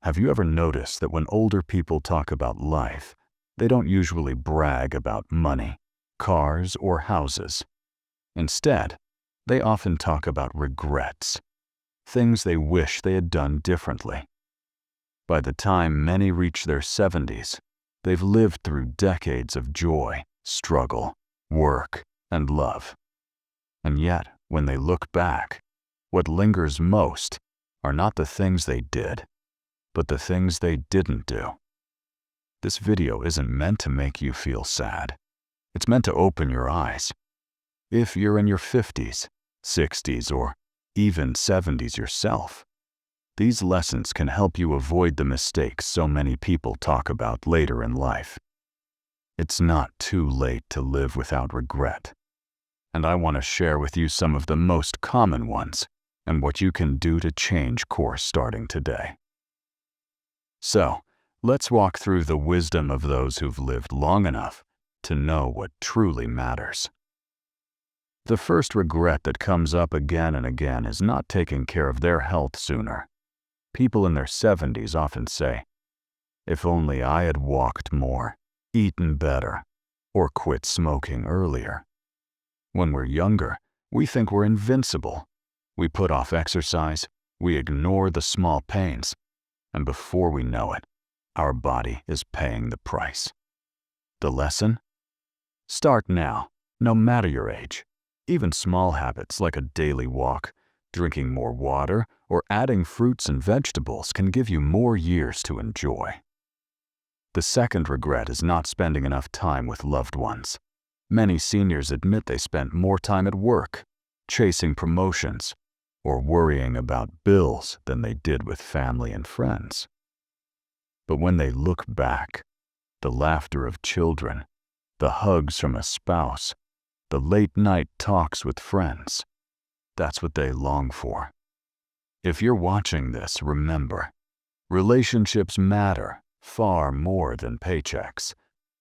Have you ever noticed that when older people talk about life, they don't usually brag about money, cars, or houses? Instead, they often talk about regrets, things they wish they had done differently. By the time many reach their 70s, they've lived through decades of joy, struggle, work, and love. And yet, when they look back, what lingers most are not the things they did, but the things they didn't do. This video isn't meant to make you feel sad. It's meant to open your eyes. If you're in your 50s, 60s, or even 70s yourself, these lessons can help you avoid the mistakes so many people talk about later in life. It's not too late to live without regret. And I want to share with you some of the most common ones and what you can do to change course starting today. So, let's walk through the wisdom of those who've lived long enough to know what truly matters. The first regret that comes up again and again is not taking care of their health sooner. People in their 70s often say, "If only I had walked more, eaten better, or quit smoking earlier." When we're younger, we think we're invincible. We put off exercise, we ignore the small pains, and before we know it, our body is paying the price. The lesson? Start now, no matter your age. Even small habits like a daily walk, drinking more water, or adding fruits and vegetables can give you more years to enjoy. The second regret is not spending enough time with loved ones. Many seniors admit they spent more time at work, chasing promotions, or worrying about bills than they did with family and friends. But when they look back, the laughter of children, the hugs from a spouse, the late-night talks with friends, that's what they long for. If you're watching this, remember, relationships matter far more than paychecks.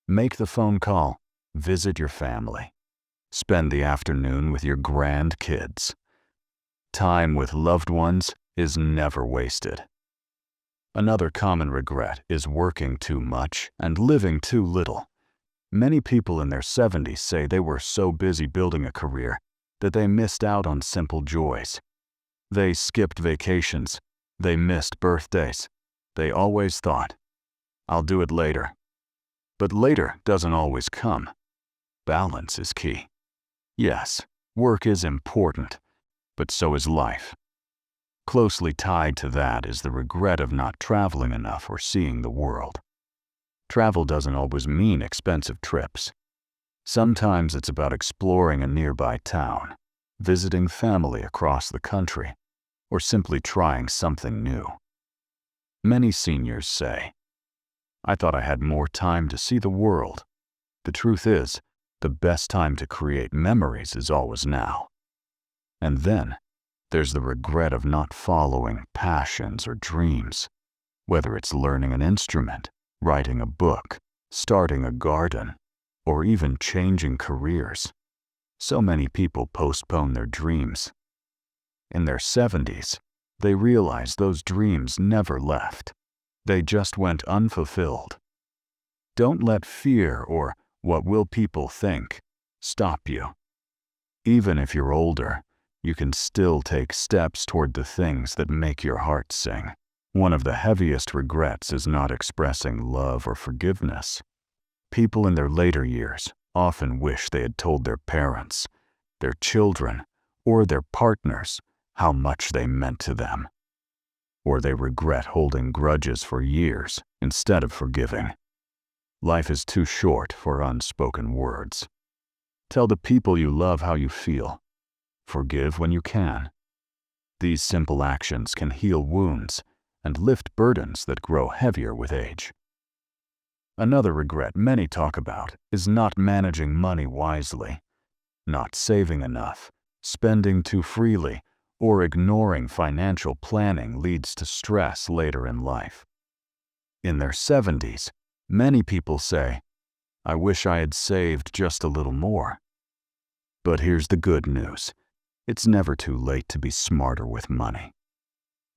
Make the phone call, visit your family, spend the afternoon with your grandkids. Time with loved ones is never wasted. Another common regret is working too much and living too little. Many people in their 70s say they were so busy building a career that they missed out on simple joys. They skipped vacations. They missed birthdays. They always thought, "I'll do it later." But later doesn't always come. Balance is key. Yes, work is important, but so is life. Closely tied to that is the regret of not traveling enough or seeing the world. Travel doesn't always mean expensive trips. Sometimes it's about exploring a nearby town, visiting family across the country, or simply trying something new. Many seniors say, "I thought I had more time to see the world." The truth is, the best time to create memories is always now. And then, there's the regret of not following passions or dreams, whether it's learning an instrument, writing a book, starting a garden, or even changing careers. So many people postpone their dreams. In their 70s, they realize those dreams never left. They just went unfulfilled. Don't let fear or "what will people think" stop you. Even if you're older, you can still take steps toward the things that make your heart sing. One of the heaviest regrets is not expressing love or forgiveness. People in their later years often wish they had told their parents, their children, or their partners how much they meant to them. Or they regret holding grudges for years instead of forgiving. Life is too short for unspoken words. Tell the people you love how you feel. Forgive when you can. These simple actions can heal wounds and lift burdens that grow heavier with age. Another regret many talk about is not managing money wisely, not saving enough, spending too freely, or ignoring financial planning leads to stress later in life. In their 70s, many people say, "I wish I had saved just a little more." But here's the good news. It's never too late to be smarter with money.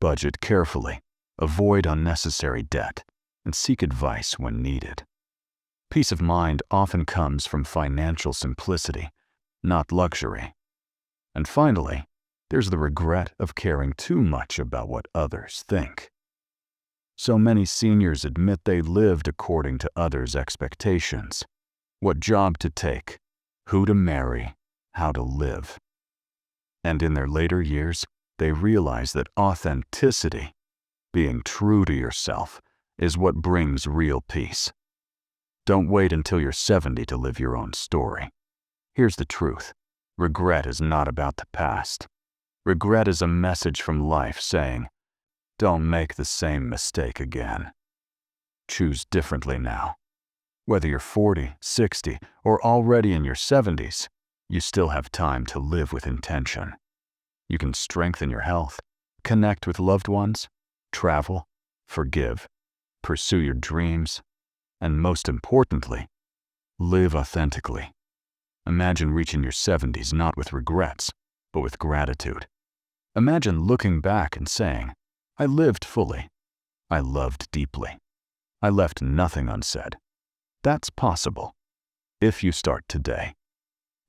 Budget carefully, avoid unnecessary debt, and seek advice when needed. Peace of mind often comes from financial simplicity, not luxury. And finally, there's the regret of caring too much about what others think. So many seniors admit they lived according to others' expectations: what job to take, who to marry, how to live. And in their later years, they realize that authenticity, being true to yourself, is what brings real peace. Don't wait until you're 70 to live your own story. Here's the truth: regret is not about the past. Regret is a message from life saying, don't make the same mistake again. Choose differently now. Whether you're 40, 60, or already in your 70s, you still have time to live with intention. You can strengthen your health, connect with loved ones, travel, forgive, pursue your dreams, and most importantly, live authentically. Imagine reaching your 70s not with regrets, but with gratitude. Imagine looking back and saying, I lived fully. I loved deeply. I left nothing unsaid. That's possible, if you start today.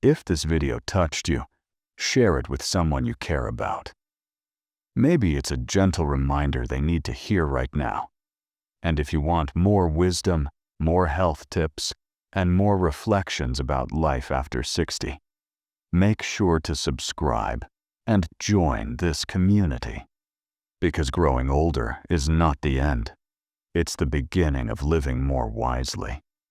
If this video touched you, share it with someone you care about. Maybe it's a gentle reminder they need to hear right now. And if you want more wisdom, more health tips, and more reflections about life after 60, make sure to subscribe and join this community. Because growing older is not the end. It's the beginning of living more wisely.